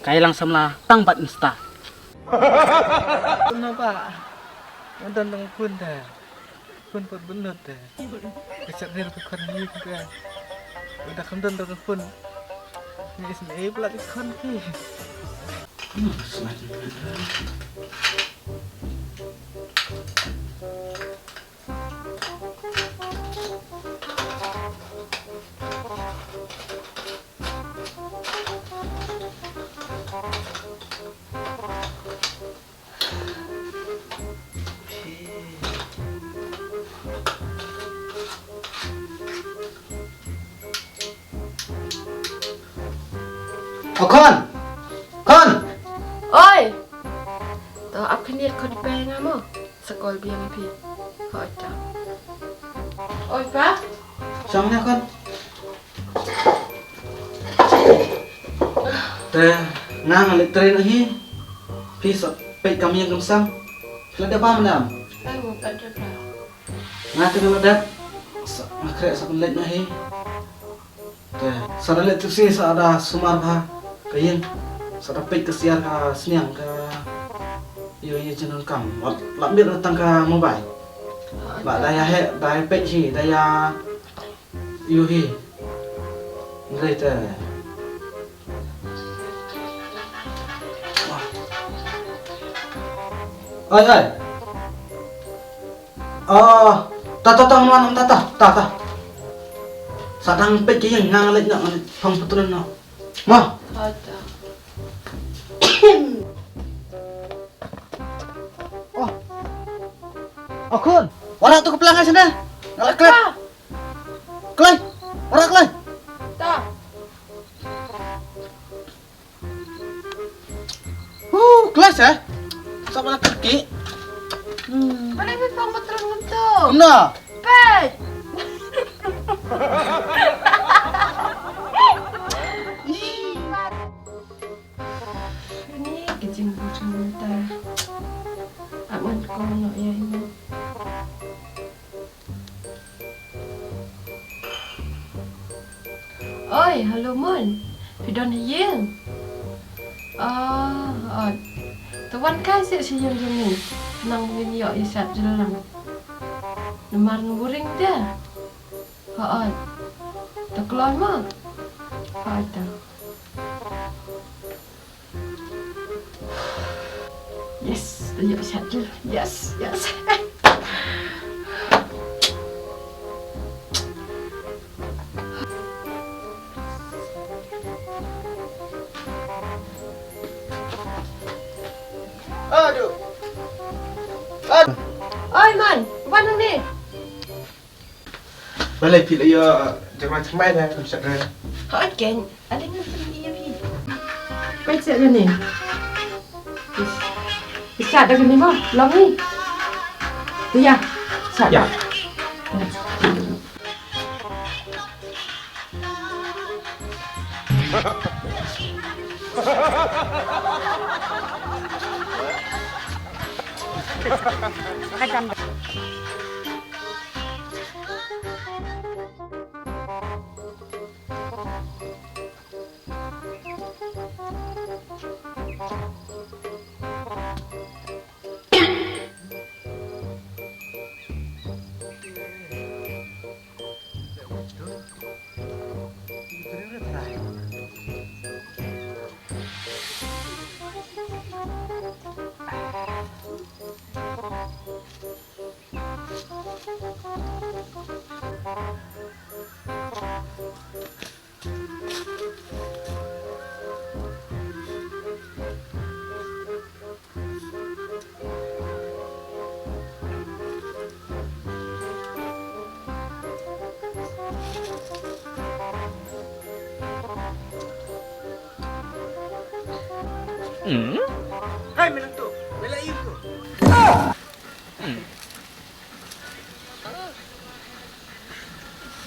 kailang samla tangbat insta. Kenapa? Mantan ng pun dah. Pun benar dah. Kesak real bukan ini juga. Udah kandan ng pun. Ni isme pula ikon ki. Oh, Kon! Kon! Oi! Tao ap kaniat ko di penga mo. Sekol biang pi. Hoja. Oi, pa? Siapa ni, Kon? Nang alik train lagi. Pisau pek kami yang gemsam. Sudah ada apa madam? Ay, mo pa dra. Ngati na madat. Makrek sa kunlit na hi. Sa dalit tu si sa ada sumar ha. Kayin. Sa dapat kesiar ka seniang ka. Iyo jenang kam. Lambir datang ka mobile. Ba daya he, daya pek hi, daya iyo hi. Ngeri te. Oi, oi. Oh, tata man tata. Sadang pek yang ngalek nak pang petulan no. Mah. Hoja. Oh, Kun. Warak tu ke pelanggan sana. Ngalek klep. Klep. Warak klep. Ta. Kelas ya? Sama nak kaki. Balik mi pang matron ngunto. Benar. Pej. Ini kecing bucing ta. Aman ko no ya ini. Oi, halo Mun. Pidon hiang. Tuan kasih si yang ni. Nang ngin yo isat jelang. Nemar nuring dia. Haat. Tak keluar mah. Ada. Yes, dia isat je. Yes. Aduh. Oi Man, mana ni? Balik pil ya jangan cermai dah kesak dah. Haat kan? Ada ngan dia pi. Baik set ni. Isat dah ni mah, long ni. Tu ya. Sat. Ya. Hai menentu, bela itu.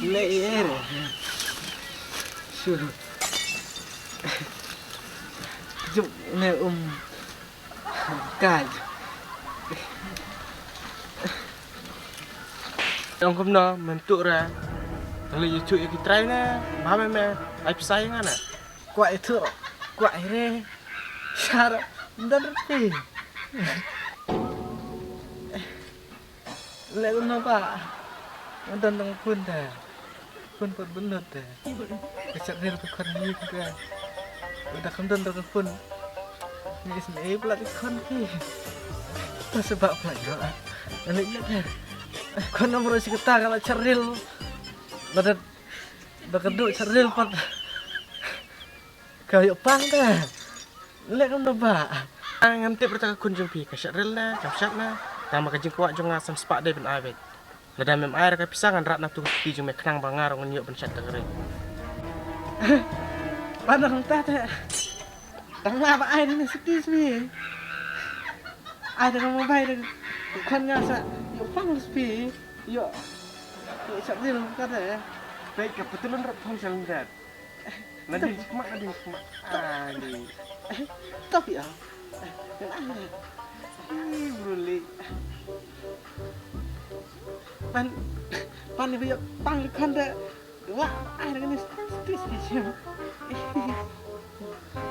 Gila air. Suruh. Jom ne kaj. Ông không nó mình tụ ra. Lấy chuột cái trai nè, ba mẹ ai phải sai ngàn à? Quậy thưa, quậy re. Syarap dan pi. Lek no ba. Nonton dong pun dah. Pun benar dah. Kecat real ke kon ni ke. Udah nonton dong pun. Ni sini pula di kon ki. Tak sebab pula ya. Ini kan. Kon nomor si kita kalau ceril. Badan berkeduk ceril pat. Kayak pang dah. Lek no ba. Ngante pertaka kunjung pi ka syaril na, ka syat na. Tama ka jing kuat jong asam spak de ben abet. Nada mem air ka pisangan rat na tu ti jong me knang bangar ngon yo ben syat tagre. Pandang tata. Tang apa ai ni sedih sih. Ada kamu baik dengan kon ngasa. Yo pang spi. Yo. Yo ceril kata ya. Baik ka betulan rat thong sel ndat. Nanti kemak nanti kemak. Ani. Tapi ya. Kenapa? Bruli. Pan ni pang kan dah. Wah, ai dengan sedih sih.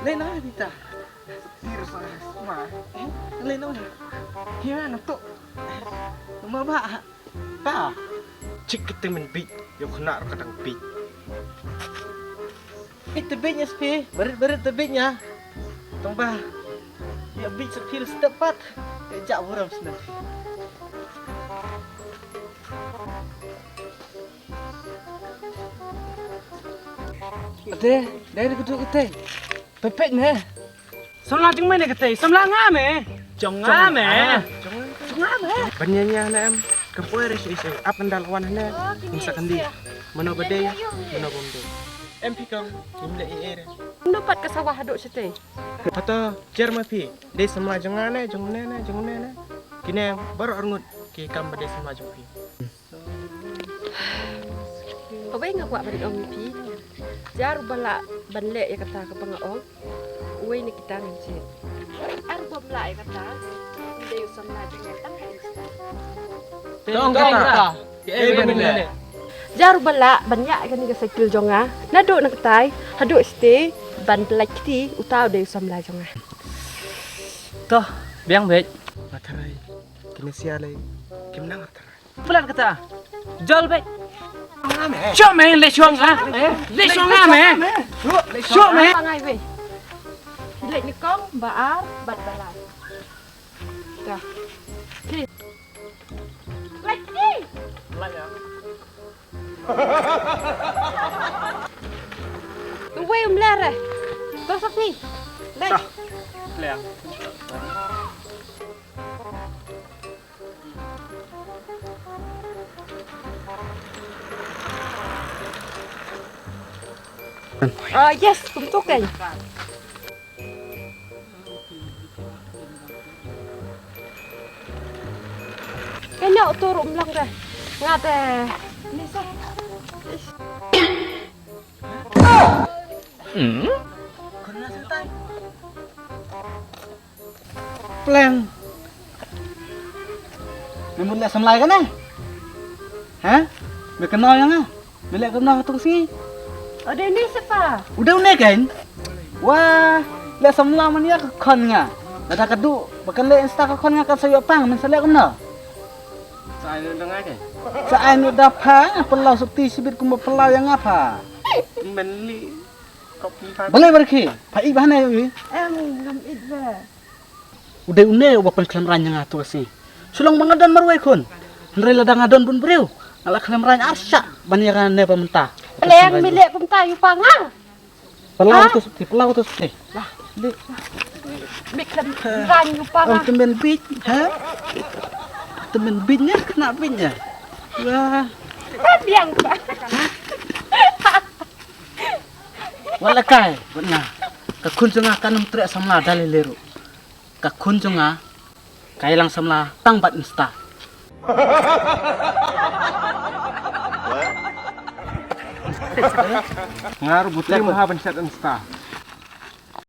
Lain apa kita? Tir sa sma. Lain apa? Gimana tuh? Mau apa? Ta. Cik kita men bit. Yo kena ro kadang bit. Tebiknya sih, berit tebiknya. Tong bah. Ya bit sekil setepat. Jak buram senang. Ate, dari kutu kete. Pepek ne. Samla jeng mana kete? Samla ngame. Jong ngame. Jong ngame. Banyanya na em. Kapoy res ise. Apa ndalawan na. Misalkan di. Mano bade, mano bombe. Em pikang, imle ere. Dapat ke sawah haduk sete. Atau jerma pi. De samla jong ngane, jong nene. Kini baru arngut ki kam bade samla jong pi. Apa yang aku balik om pi? Jaru balak banlek ya kata ke pengaong. Uwe ni kita nganci. Ar bomla ya kata. Dia usah melaju ngetang. Tong kata. Eh bener. Jaru balak banyak kan ni sekil jonga. Naduk nak ketai, haduk stay ban pelak ti utau dia usah melaju jonga. Toh, biang baik. Matarai. Kini sialai. Kimnang matarai. Pelan kata. Jol baik. Syok meh, le syok ah. Le syok meh. Syok meh. Pangai we. Lek ni kong baar bat balai. Dah. Ki. Lagi. Uwe umlare. Tosak ni. Lek. Leang. Yes, untuk kan. Kanya turun lang dah. Ngate. Nisa. Kena santai. Plan. Memang lihat semlai kan eh? Hah? Dia kenal yang ah? Dia lihat kenal tu sini. Ada ni siapa? Udah unik kan? Wah, lihat semula mania ke kon nga. Nada kadu, bakal lihat insta ke kon nga kan sayo pang, men salek kena. Saya dengar ke? Sa anu dapa, pelau sekti sibit kumba pelau yang apa? Menli. Kopi pan. Boleh berki. Pai bahana yo. Ngam idwe. Udah une wapan kelam ranya nga tu si. Sulong mangadan marwai kon. Nrei ladang adon pun breu. Ala kelam ranya arsa banyakan ne pementah. Leng milik pemtayu pangang. Pelau tu sekti. Lah, Bikin ranyu Oh, pangang. temen bit, ha? Temen bitnya kena bitnya. Wah, Biang pak. wala kai, benar. Kakun jonga kanum trek samla dalil leru. Kakun jonga kailang samla tangbat insta. Ngaruh butuh maha pencet insta.